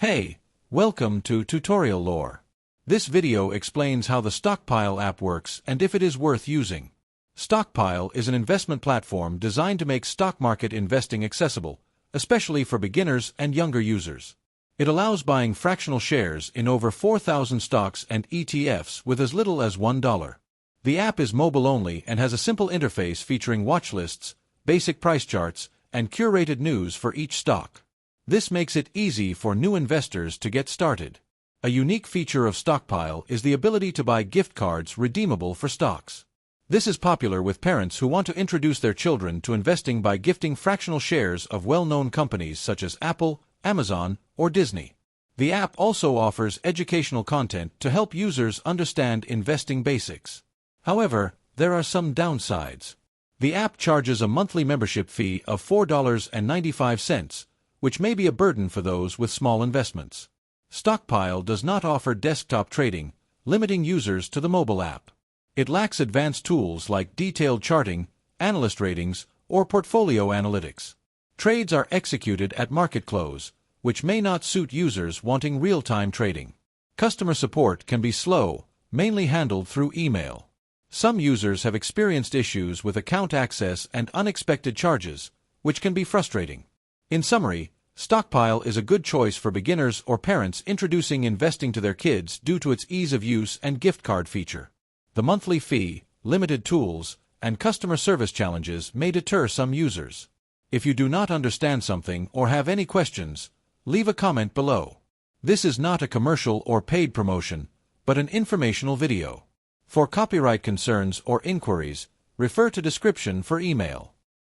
Hey, welcome to Tutorial Lore. This video explains how the Stockpile app works and if it is worth using. Stockpile is an investment platform designed to make stock market investing accessible, especially for beginners and younger users. It allows buying fractional shares in over 4,000 stocks and ETFs with as little as $1. The app is mobile-only and has a simple interface featuring watch lists, basic price charts, and curated news for each stock. This makes it easy for new investors to get started. A unique feature of Stockpile is the ability to buy gift cards redeemable for stocks. This is popular with parents who want to introduce their children to investing by gifting fractional shares of well-known companies such as Apple, Amazon, or Disney. The app also offers educational content to help users understand investing basics. However, there are some downsides. The app charges a monthly membership fee of $4.95, which may be a burden for those with small investments. Stockpile does not offer desktop trading, limiting users to the mobile app. It lacks advanced tools like detailed charting, analyst ratings, or portfolio analytics. Trades are executed at market close, which may not suit users wanting real-time trading. Customer support can be slow, mainly handled through email. Some users have experienced issues with account access and unexpected charges, which can be frustrating. In summary, Stockpile is a good choice for beginners or parents introducing investing to their kids due to its ease of use and gift card feature. The monthly fee, limited tools, and customer service challenges may deter some users. If you do not understand something or have any questions, leave a comment below. This is not a commercial or paid promotion, but an informational video. For copyright concerns or inquiries, refer to description for email.